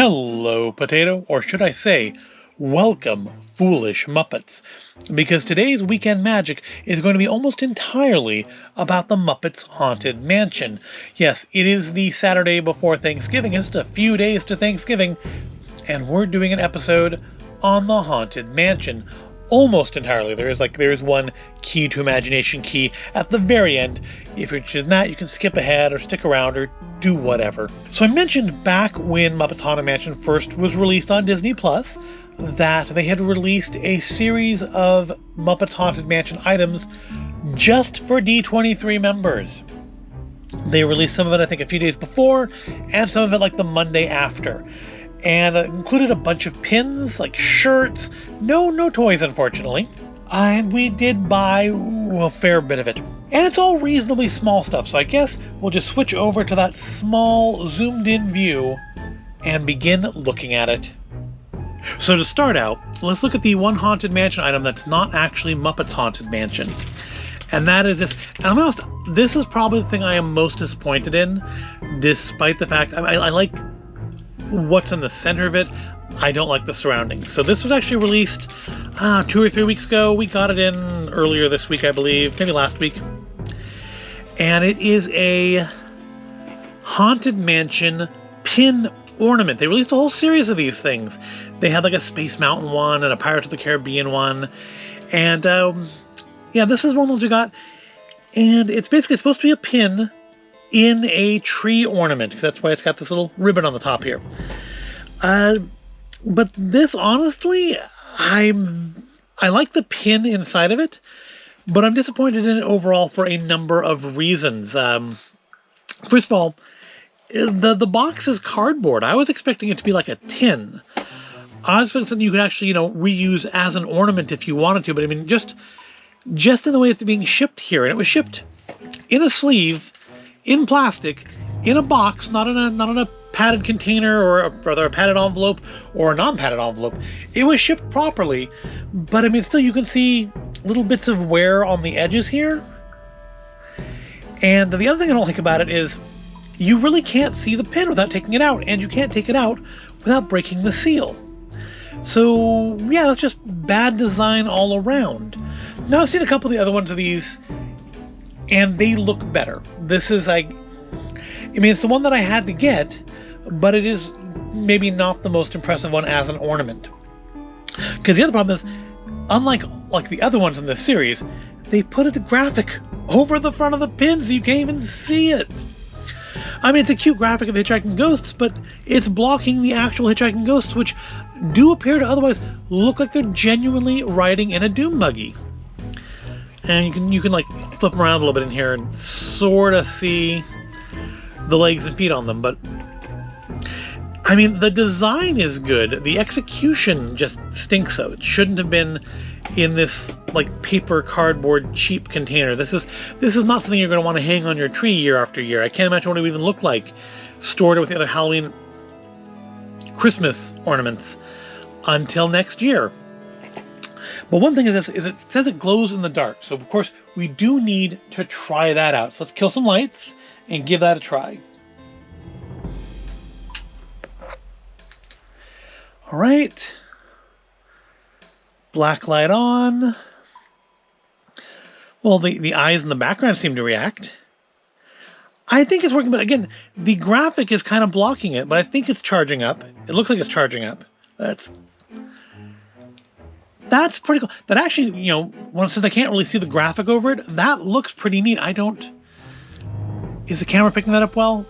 Hello, Potato, or should I say, welcome, foolish Muppets, because today's Weekend Magic is going to be almost entirely about the Muppets Haunted Mansion. Yes, it is the Saturday before Thanksgiving, it's a few days to Thanksgiving, and we're doing an episode on the Haunted Mansion. Almost entirely. There's one key to imagination key at the very end. If you're interested in that, you can skip ahead or stick around or do whatever. So I mentioned back when Muppets Haunted Mansion first was released on Disney Plus that they had released a series of Muppets Haunted Mansion items just for D23 members. They released some of it, I think, a few days before, and some of it like the Monday after. And it included a bunch of pins, like shirts. No toys, unfortunately. And we did buy a fair bit of it. And it's all reasonably small stuff, so I guess we'll just switch over to that small, zoomed-in view and begin looking at it. So to start out, let's look at the one Haunted Mansion item that's not actually Muppets Haunted Mansion. And that is this. And I'm honest, this is probably the thing I am most disappointed in, despite the fact I like what's in the center of it. I don't like the surroundings. So this was actually released 2 or 3 weeks ago. We got it in earlier this week, I believe, maybe last week. And it is a Haunted Mansion pin ornament. They released a whole series of these things. They had like a Space Mountain one and a Pirates of the Caribbean one. And yeah, this is one of those we got. And it's basically supposed to be a pin in a tree ornament, because that's why it's got this little ribbon on the top here. But this, honestly, I like the pin inside of it, but I'm disappointed in it overall for a number of reasons. First of all, the box is cardboard. I was expecting it to be like a tin. I was expecting something you could actually, reuse as an ornament if you wanted to, but I mean, just in the way it's being shipped here, and it was shipped in a sleeve, in plastic, in a box, not in a padded container or rather a padded envelope or a non-padded envelope. It was shipped properly, but I mean, still you can see little bits of wear on the edges here. And the other thing I don't like about it is you really can't see the pin without taking it out, and you can't take it out without breaking the seal. So yeah, that's just bad design all around. Now I've seen a couple of the other ones of these, and they look better. This is it's the one that I had to get, but it is maybe not the most impressive one as an ornament. Because the other problem is, unlike the other ones in this series, they put a graphic over the front of the pin so you can't even see it. I mean, it's a cute graphic of hitchhiking ghosts, but it's blocking the actual hitchhiking ghosts, which do appear to otherwise look like they're genuinely riding in a doom buggy. And you can like flip them around a little bit in here and sort of see the legs and feet on them. But I mean, the design is good. The execution just stinks though. It shouldn't have been in this like paper cardboard cheap container. This is not something you're going to want to hang on your tree year after year. I can't imagine what it would even look like stored with the other Halloween Christmas ornaments until next year. But one thing is it says it glows in the dark. So, of course, we do need to try that out. So let's kill some lights and give that a try. All right. Black light on. Well, the eyes in the background seem to react. I think it's working, but again, the graphic is kind of blocking it, but I think it's charging up. It looks like it's charging up. That's pretty cool. That actually, since I can't really see the graphic over it, that looks pretty neat. Is the camera picking that up well?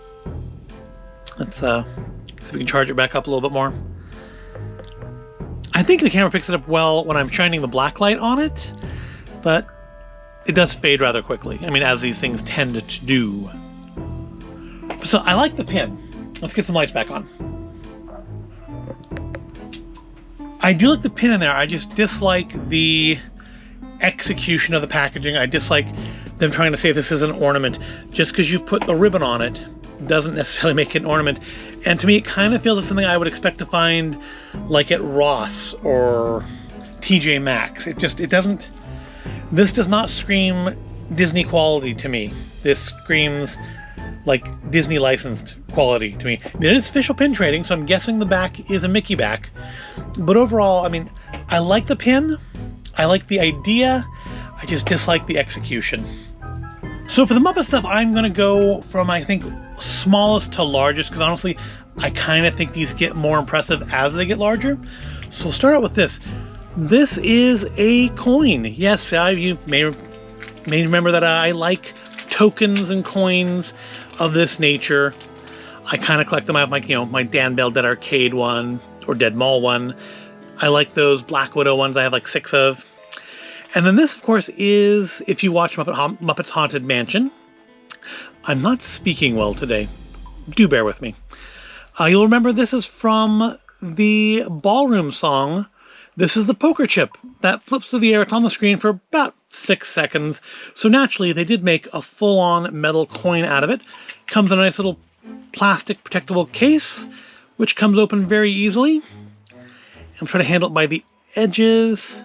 Let's see if we can charge it back up a little bit more. I think the camera picks it up well when I'm shining the black light on it, but it does fade rather quickly. I mean, as these things tend to do. So I like the pin. Let's get some lights back on. I do like the pin in there. I just dislike the execution of the packaging. I dislike them trying to say this is an ornament. Just because you put the ribbon on it doesn't necessarily make it an ornament. And to me, it kind of feels like something I would expect to find like at Ross or TJ Maxx. This does not scream Disney quality to me. This screams like Disney licensed quality to me. I mean, it is official pin trading, so I'm guessing the back is a Mickey back. But overall, I mean, I like the pin. I like the idea. I just dislike the execution. So for the Muppet stuff, I'm going to go from, I think, smallest to largest, because honestly, I kind of think these get more impressive as they get larger. So we'll start out with this. This is a coin. Yes, you may remember that I like tokens and coins of this nature. I kind of collect them. I have my Dan Bell Dead Arcade one, or Dead Mall one. I like those Black Widow ones. I have like 6 of. And then this, of course, is, if you watch Muppets Haunted Mansion. I'm not speaking well today. Do bear with me. You'll remember this is from the ballroom song. This is the poker chip that flips through the air. It's on the screen for about 6 seconds. So naturally, they did make a full-on metal coin out of it. Comes in a nice little plastic protectable case, which comes open very easily. I'm trying to handle it by the edges.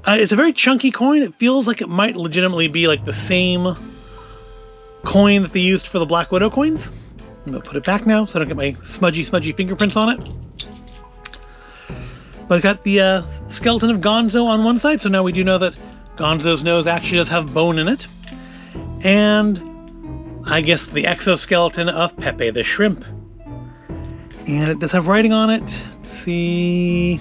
It's a very chunky coin. It feels like it might legitimately be like the same coin that they used for the Black Widow coins. I'm going to put it back now so I don't get my smudgy fingerprints on it. But I've got the skeleton of Gonzo on one side, so now we do know that Gonzo's nose actually does have bone in it. And I guess the exoskeleton of Pepe the Shrimp. And it does have writing on it. Let's see.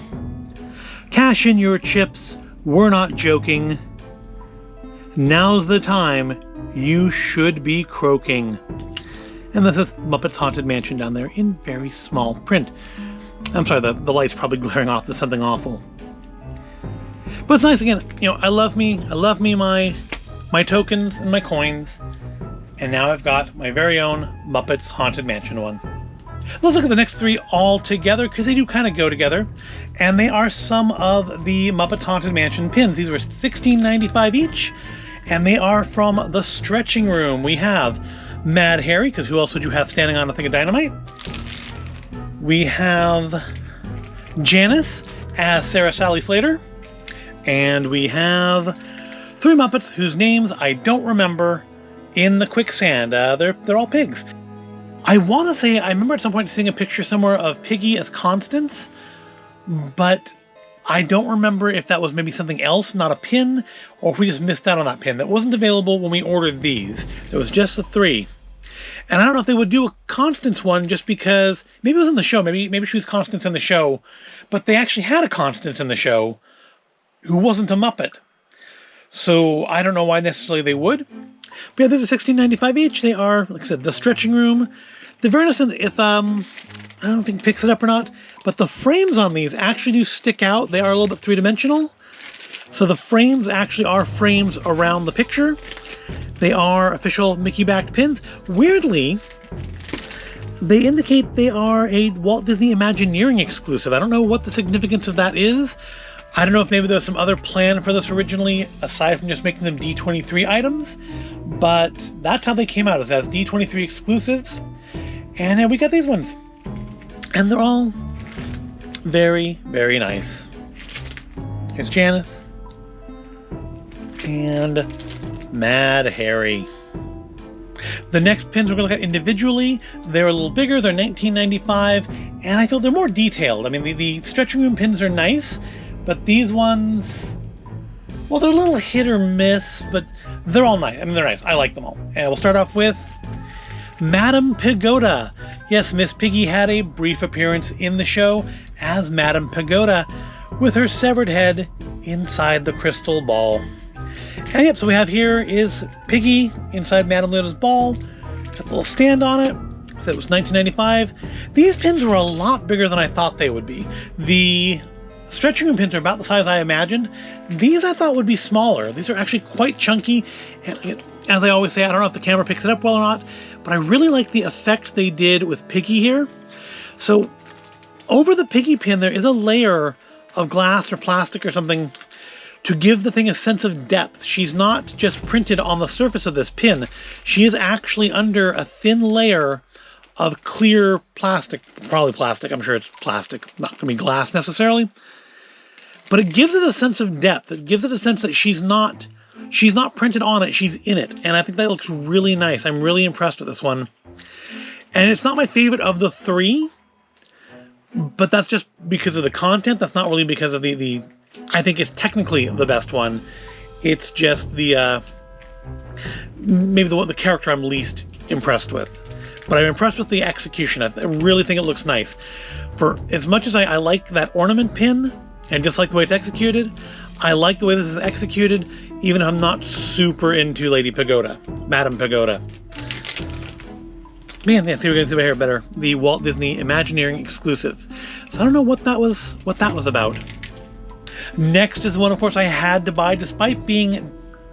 Cash in your chips. We're not joking. Now's the time. You should be croaking. And this is Muppets Haunted Mansion down there in very small print. I'm sorry, the light's probably glaring off to something awful. But it's nice again. I love me my tokens and my coins. And now I've got my very own Muppets Haunted Mansion one. Let's look at the next 3 all together, because they do kind of go together. And they are some of the Muppets Haunted Mansion pins. These were $16.95 each, and they are from the stretching room. We have Mad Harry, because who else would you have standing on a thing of dynamite? We have Janice as Sarah Sally Slater. And we have 3 Muppets whose names I don't remember in the quicksand. They're all pigs. I want to say, I remember at some point seeing a picture somewhere of Piggy as Constance, but I don't remember if that was maybe something else, not a pin, or if we just missed out on that pin. That wasn't available when we ordered these. It was just the 3. And I don't know if they would do a Constance one just because, maybe it was in the show, maybe she was Constance in the show, but they actually had a Constance in the show who wasn't a Muppet. So I don't know why necessarily they would. But yeah, these are $16.95 each. They are, like I said, the stretching room. The very nice, if I don't think it picks it up or not, but the frames on these actually do stick out. They are a little bit 3-dimensional. So the frames actually are frames around the picture. They are official Mickey-backed pins. Weirdly, they indicate they are a Walt Disney Imagineering exclusive. I don't know what the significance of that is. I don't know if maybe there was some other plan for this originally, aside from just making them D23 items, but that's how they came out, as D23 exclusives. And then we got these ones. And they're all very, very nice. Here's Janice. And Mad Harry. The next pins we're going to look at individually. They're a little bigger. They're $19.95. And I feel they're more detailed. I mean, the stretching room pins are nice, but these ones, well, they're a little hit or miss, but they're all nice. I mean, they're nice. I like them all. And we'll start off with Madame Pagoda. Yes, Miss Piggy had a brief appearance in the show as Madame Pagoda with her severed head inside the crystal ball. And yep, so we have here is Piggy inside Madame Pagoda's ball. Got the little stand on it. Said it was $19.95. These pins were a lot bigger than I thought they would be. The stretching room pins are about the size I imagined. These I thought would be smaller. These are actually quite chunky. And as I always say, I don't know if the camera picks it up well or not, but I really like the effect they did with Piggy here. So over the Piggy pin, there is a layer of glass or plastic or something to give the thing a sense of depth. She's not just printed on the surface of this pin. She is actually under a thin layer of clear plastic, probably plastic, I'm sure it's plastic, not going to be glass necessarily. But it gives it a sense of depth. It gives it a sense that she's not she's not printed on it, she's in it. And I think that looks really nice. I'm really impressed with this one. And it's not my favorite of the three, but that's just because of the content. That's not really because of the I think it's technically the best one. It's just the maybe the character I'm least impressed with. But I'm impressed with the execution. I really think it looks nice. For as much as I like that ornament pin, and just like the way it's executed, I like the way this is executed, even if I'm not super into Lady Pagoda, Madam Pagoda. Man, yeah, see, we're gonna see my hair better. The Walt Disney Imagineering exclusive. So I don't know what that was about. Next is one, of course, I had to buy, despite being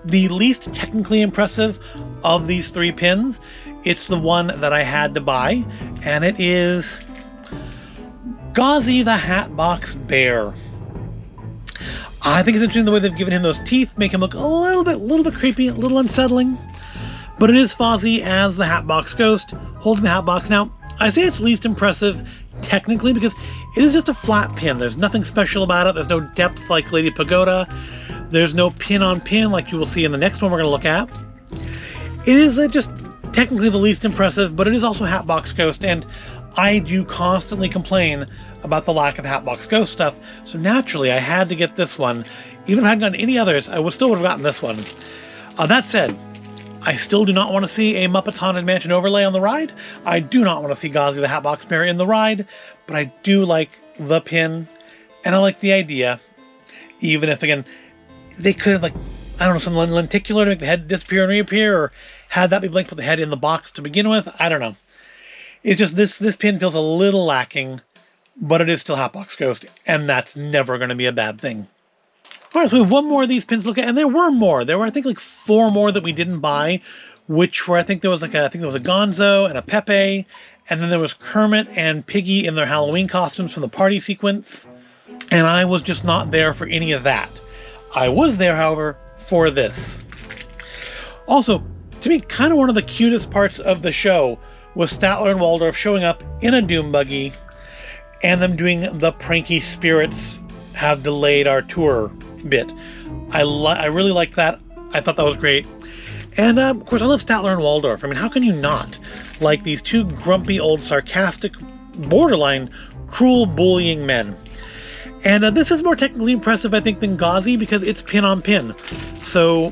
the least technically impressive of these three pins. It's the one that I had to buy, and it is Gauzy the Hatbox Bear. I think it's interesting the way they've given him those teeth, make him look a little bit creepy, a little unsettling. But it is Fozzie as the Hatbox Ghost, holding the Hatbox. Now, I say it's least impressive technically because it is just a flat pin. There's nothing special about it. There's no depth like Lady Pagoda. There's no pin on pin like you will see in the next one we're going to look at. It is just technically the least impressive, but it is also Hatbox Ghost, and I do constantly complain about the lack of Hatbox Ghost stuff, so naturally I had to get this one. Even if I hadn't gotten any others, I still would have gotten this one. That said, I still do not want to see a Muppets Haunted Mansion overlay on the ride. I do not want to see Gauzy the Hatbox Bear in the ride, but I do like the pin, and I like the idea, even if, again, they could have, like, I don't know, some lenticular to make the head disappear and reappear, or had that be blank, put the head in the box to begin with. I don't know. It's just this pin feels a little lacking, but it is still Hatbox Ghost, and that's never going to be a bad thing. All right, so we have one more of these pins to look at, and there were more. There were, I think, like 4 more that we didn't buy, which were, I think there was a Gonzo and a Pepe, and then there was Kermit and Piggy in their Halloween costumes from the party sequence, and I was just not there for any of that. I was there, however, for this. Also, to me, kind of one of the cutest parts of the show was Statler and Waldorf showing up in a doom buggy and them doing the pranky spirits have delayed our tour bit. I really liked that. I thought that was great. And, of course, I love Statler and Waldorf. I mean, how can you not like these two grumpy, old, sarcastic, borderline, cruel, bullying men? And this is more technically impressive, I think, than Gauzy because it's pin on pin. So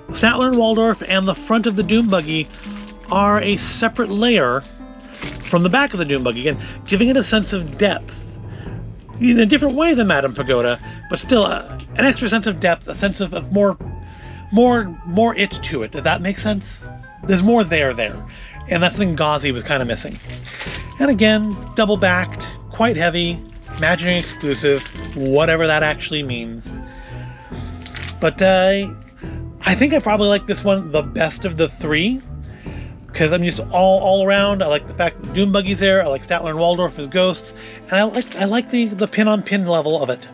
Statler and Waldorf and the front of the doom buggy are a separate layer from the back of the doom buggy, again, giving it a sense of depth in a different way than Madame Pagoda, but still an extra sense of depth, a sense of more it to it. Does that make sense? There's more there, and that's the thing Gauzy was kind of missing. And again, double backed, quite heavy, Imagineering exclusive, whatever that actually means. But I think I probably like this one the best of the three, because I'm just all around. I like the fact that Doom Buggy's there. I like Statler and Waldorf as ghosts, and I like the pin on pin level of it.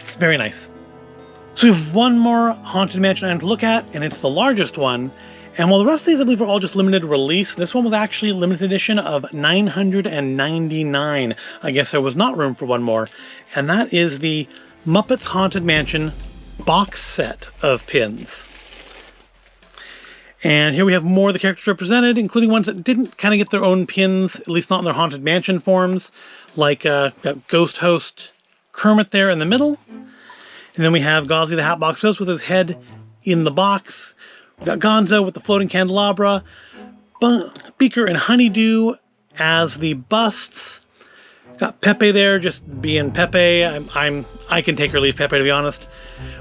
It's very nice. So we have one more Haunted Mansion item to look at, and it's the largest one. And while the rest of these I believe are all just limited release, this one was actually limited edition of 999. I guess there was not room for one more, and that is the Muppets Haunted Mansion box set of pins. And here we have more of the characters represented, including ones that didn't kind of get their own pins, at least not in their Haunted Mansion forms, like got Ghost Host Kermit there in the middle. And then we have Gauzy the Hatbox Ghost with his head in the box. We've got Gonzo with the floating candelabra. Beaker and Honeydew as the busts. Got Pepe there, just being Pepe. I can take or leave Pepe, to be honest.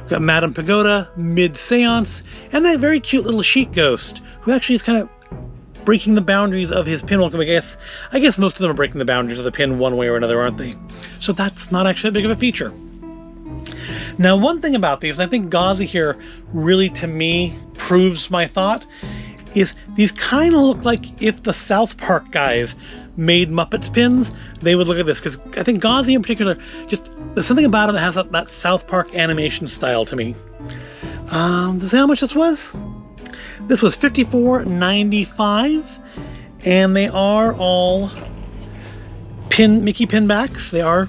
We've got Madame Pagoda, mid-seance, and that very cute little sheet ghost, who actually is kind of breaking the boundaries of his pin welcome. I guess most of them are breaking the boundaries of the pin one way or another, aren't they? So that's not actually that big of a feature. Now, one thing about these, and I think Gauzy here really, to me, proves my thought, is these kind of look like if the South Park guys made Muppets pins, they would look at this, because I think Gauzy in particular, just there's something about it that has that South Park animation style to me. To say how much this was? This was $54.95, and they are all Mickey pinbacks. They are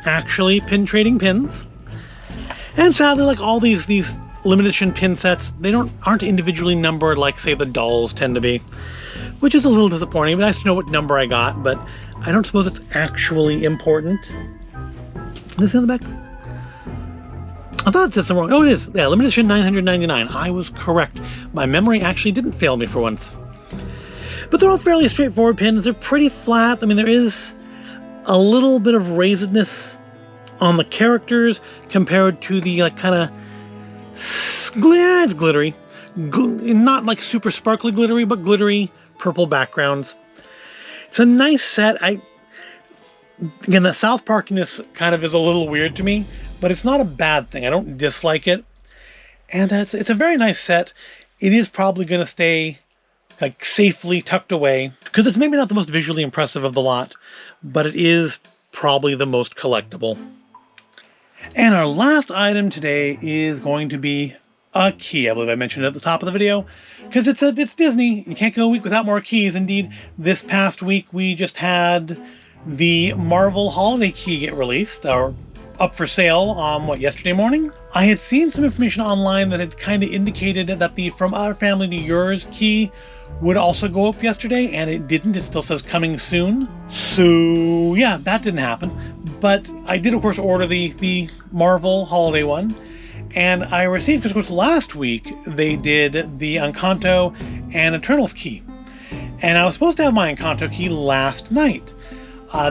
actually pin trading pins. And sadly, like all these limited edition pin sets, they aren't individually numbered like, say, the dolls tend to be, which is a little disappointing. It'd be nice to know what number I got, but I don't suppose it's actually important. Is this in the back? I thought it said somewhere. Oh, it is. Yeah, limited edition 999. I was correct. My memory actually didn't fail me for once. But they're all fairly straightforward pins. They're pretty flat. I mean, there is a little bit of raisedness on the characters compared to the like kind of it's glittery, not like super sparkly glittery, but glittery purple backgrounds. It's a nice set. Again, the South Parkiness kind of is a little weird to me, but it's not a bad thing. I don't dislike it, and it's a very nice set. It is probably going to stay like safely tucked away because it's maybe not the most visually impressive of the lot, but it is probably the most collectible. And our last item today is going to be a key. I believe I mentioned it at the top of the video because it's Disney. You can't go a week without more keys. Indeed, this past week we just had the Marvel holiday key get released, or up for sale yesterday morning? I had seen some information online that had kind of indicated that the From Our Family to Yours key would also go up yesterday, and it didn't. It still says coming soon. So yeah, that didn't happen. But I did, of course, order the Marvel holiday one, and I received, because of course last week they did the Encanto and Eternals key. And I was supposed to have my Encanto key last night.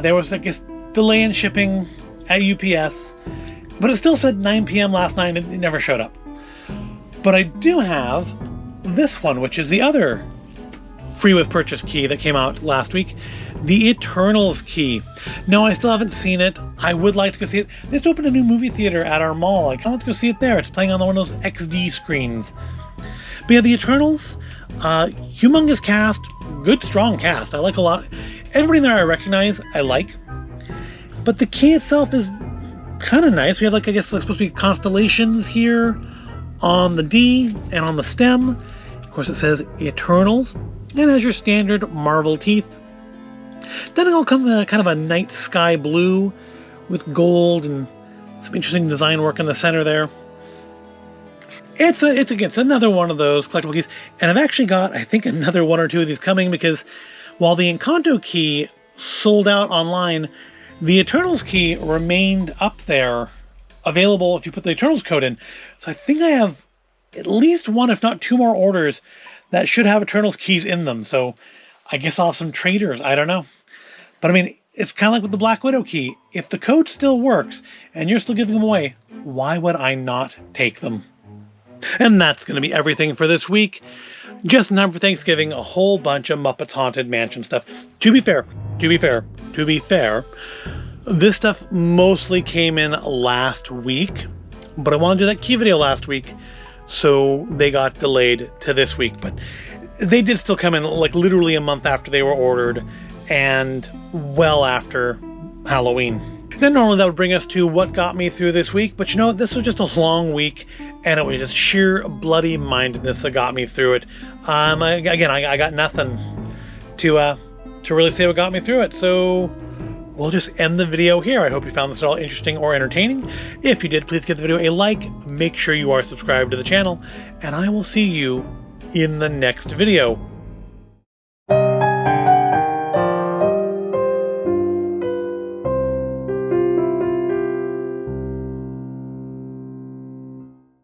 There was, I guess, delay in shipping at UPS, but it still said 9 p.m. last night, and it never showed up. But I do have this one, which is the other free with purchase key that came out last week, the Eternals key. No, I still haven't seen it. I would like to go see it. They just opened a new movie theater at our mall. I can't go see it there. It's playing on one of those XD screens. But yeah, the Eternals, humongous cast, good strong cast. I like a lot. Everybody in there I recognize, I like. But the key itself is kind of nice. We have, like, I guess, like, supposed to be constellations here on the D and on the stem. Of course, it says Eternals, and has your standard Marvel teeth. Then it'll come kind of a night sky blue with gold and some interesting design work in the center there. It's another one of those collectible keys, and I've actually got, I think, another one or two of these coming, because while the Encanto key sold out online, the Eternals key remained up there, available if you put the Eternals code in. So I think I have at least one, if not two more orders that should have Eternals keys in them. So I guess I'll have some traders. I don't know. But I mean, it's kind of like with the Black Widow key. If the code still works and you're still giving them away, why would I not take them? And that's going to be everything for this week. Just in time for Thanksgiving, a whole bunch of Muppets Haunted Mansion stuff. To be fair, this stuff mostly came in last week, but I wanted to do that key video last week, so they got delayed to this week. But they did still come in like literally a month after they were ordered, and well after Halloween. Then normally that would bring us to what got me through this week, but you know what, this was just a long week, and it was just sheer bloody mindedness that got me through it. I got nothing to really say what got me through it, so we'll just end the video here. I hope you found this at all interesting or entertaining. If you did, please give the video a like, make sure you are subscribed to the channel, and I will see you in the next video.